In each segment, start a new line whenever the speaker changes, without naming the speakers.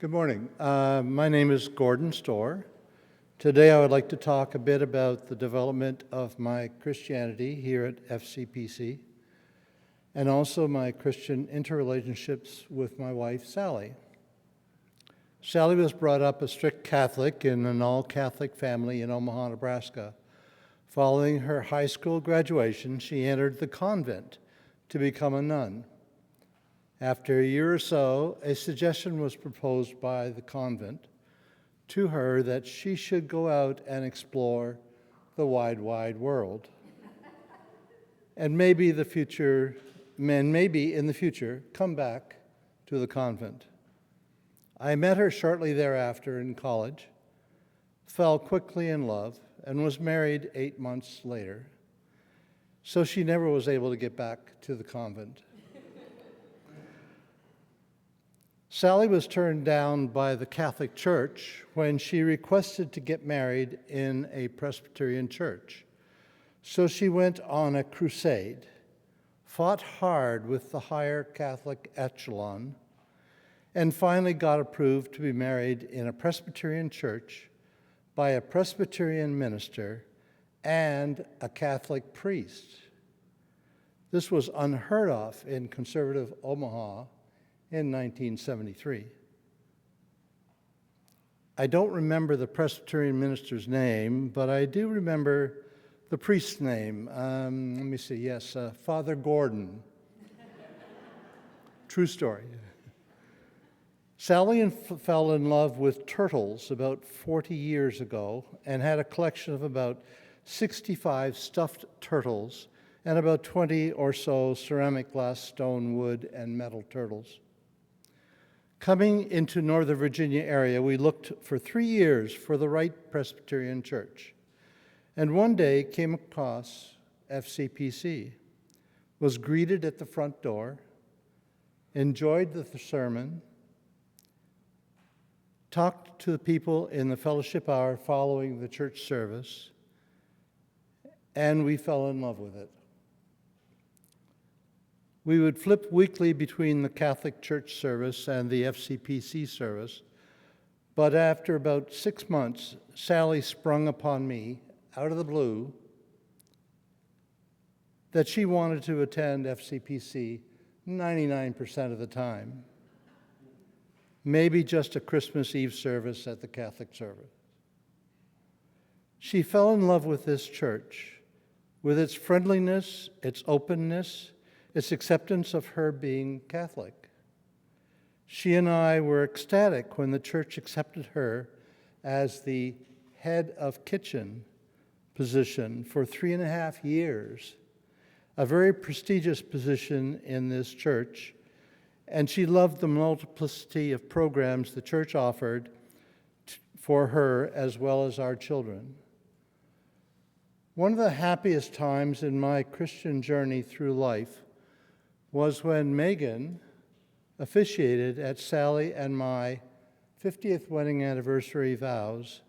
Good morning. My name is Gordon Storr. Today I would like to talk a bit about the development of my Christianity here at FCPC and also my Christian interrelationships with my wife, Sally. Sally was brought up a strict Catholic in an all-Catholic family in Omaha, Nebraska. Following her high school graduation, she entered the convent to become a nun. After a year or so, a suggestion was proposed by the convent to her that she should go out and explore the wide, wide world. And maybe in the future, come back to the convent. I met her shortly thereafter in college, fell quickly in love, and was married 8 months later. So she never was able to get back to the convent. Sally was turned down by the Catholic Church when she requested to get married in a Presbyterian church. So she went on a crusade, fought hard with the higher Catholic echelon, and finally got approved to be married in a Presbyterian church by a Presbyterian minister and a Catholic priest. This was unheard of in conservative Omaha in 1973. I don't remember the Presbyterian minister's name, but I do remember the priest's name. Father Gordon. True story. Sally fell in love with turtles about 40 years ago and had a collection of about 65 stuffed turtles and about 20 or so ceramic, glass, stone, wood, and metal turtles. Coming into Northern Virginia area, we looked for 3 years for the right Presbyterian church, and one day came across FCPC, was greeted at the front door, enjoyed the sermon, talked to the people in the fellowship hour following the church service, and we fell in love with it. We would flip weekly between the Catholic Church service and the FCPC service, but after about 6 months, Sally sprung upon me out of the blue that she wanted to attend FCPC 99% of the time, maybe just a Christmas Eve service at the Catholic service. She fell in love with this church, with its friendliness, its openness, its acceptance of her being Catholic. She and I were ecstatic when the church accepted her as the head of kitchen position for 3.5 years, a very prestigious position in this church, and she loved the multiplicity of programs the church offered for her as well as our children. One of the happiest times in my Christian journey through life was when Megan officiated at Sally and my 50th wedding anniversary vows,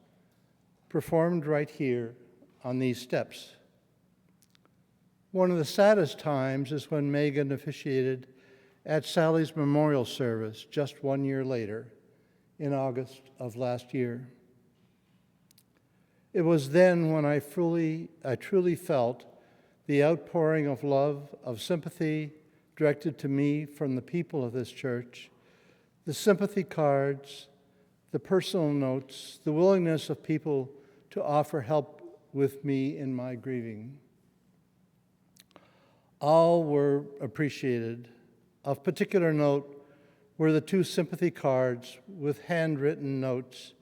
performed right here on these steps. One of the saddest times is when Megan officiated at Sally's memorial service just 1 year later, in August of last year. It was then when I truly felt the outpouring of love, of sympathy, directed to me from the people of this church, the sympathy cards, the personal notes, the willingness of people to offer help with me in my grieving. All were appreciated. Of particular note were the 2 sympathy cards with handwritten notes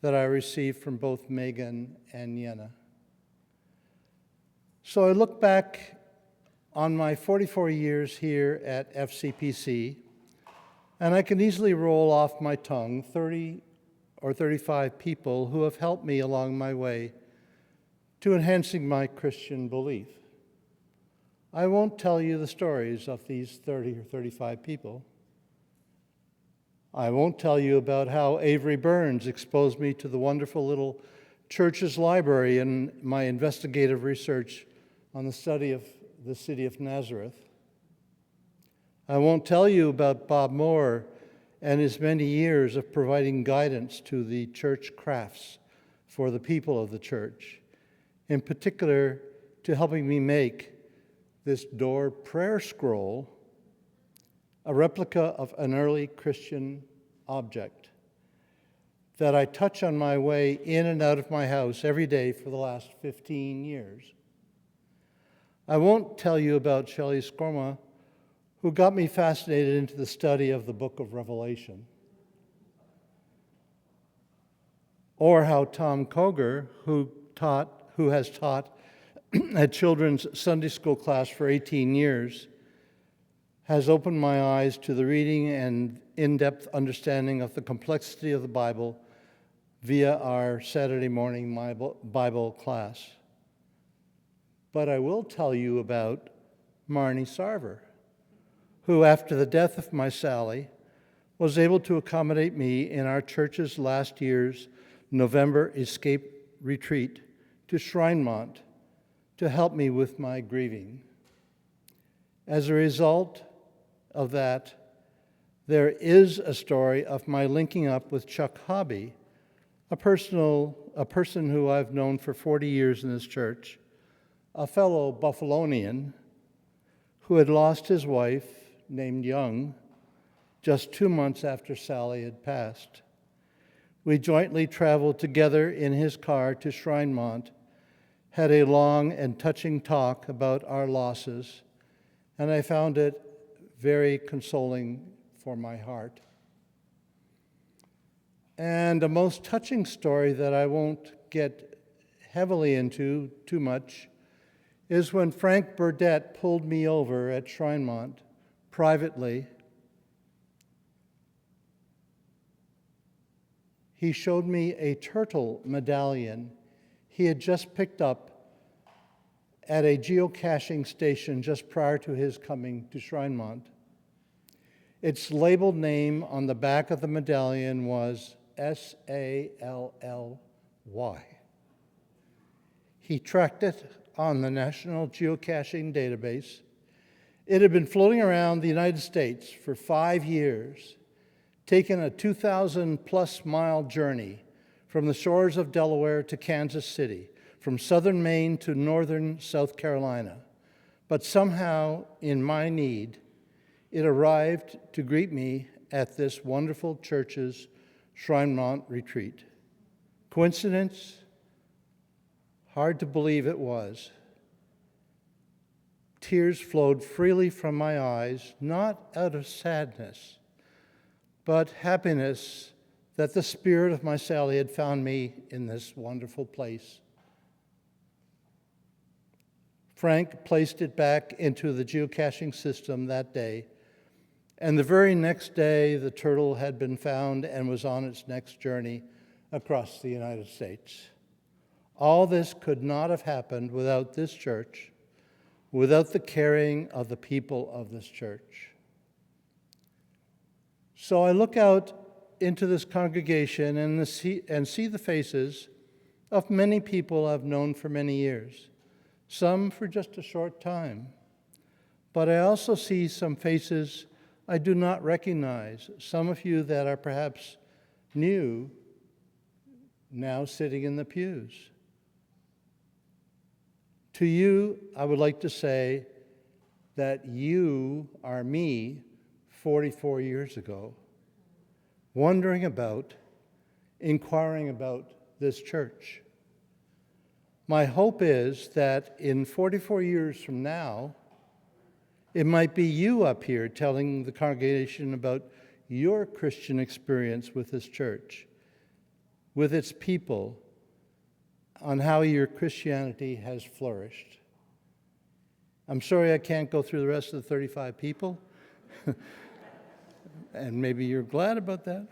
that I received from both Megan and Yenna. So I look back on my 44 years here at FCPC, and I can easily roll off my tongue 30 or 35 people who have helped me along my way to enhancing my Christian belief. I won't tell you the stories of these 30 or 35 people. I won't tell you about how Avery Burns exposed me to the wonderful little church's library in my investigative research on the study of the city of Nazareth. I won't tell you about Bob Moore and his many years of providing guidance to the church crafts for the people of the church, in particular to helping me make this door prayer scroll a replica of an early Christian object that I touch on my way in and out of my house every day for the last 15 years. I won't tell you about Shelley Skorma, who got me fascinated into the study of the book of Revelation, or how Tom Koger, who has taught a children's Sunday school class for 18 years, has opened my eyes to the reading and in-depth understanding of the complexity of the Bible via our Saturday morning Bible class. But I will tell you about Marnie Sarver, who, after the death of my Sally, was able to accommodate me in our church's last year's November escape retreat to Shrinemont to help me with my grieving. As a result of that, there is a story of my linking up with Chuck Hobby, a person who I've known for 40 years in this church, a fellow Buffalonian who had lost his wife, named Young, just 2 months after Sally had passed. We jointly traveled together in his car to Shrinemont, had a long and touching talk about our losses, and I found it very consoling for my heart. And a most touching story that I won't get heavily into too much is when Frank Burdett pulled me over at Shrinemont privately. He showed me a turtle medallion he had just picked up at a geocaching station just prior to his coming to Shrinemont. Its labeled name on the back of the medallion was Sally. He tracked it on the National Geocaching Database. It had been floating around the United States for 5 years, taken a 2,000-plus mile journey from the shores of Delaware to Kansas City, from southern Maine to northern South Carolina. But somehow, in my need, it arrived to greet me at this wonderful church's Shrinemont retreat. Coincidence? Hard to believe it was. Tears flowed freely from my eyes, not out of sadness, but happiness that the spirit of my Sally had found me in this wonderful place. Frank placed it back into the geocaching system that day, and the very next day the turtle had been found and was on its next journey across the United States. All this could not have happened without this church, without the caring of the people of this church. So I look out into this congregation and see the faces of many people I've known for many years, some for just a short time. But I also see some faces I do not recognize, some of you that are perhaps new, now sitting in the pews. To you, I would like to say that you are me 44 years ago, wondering about, inquiring about this church. My hope is that in 44 years from now, it might be you up here telling the congregation about your Christian experience with this church, with its people, on how your Christianity has flourished. I'm sorry I can't go through the rest of the 35 people, and maybe you're glad about that.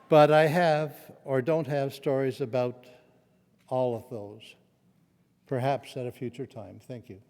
But I have or don't have stories about all of those, perhaps at a future time. Thank you.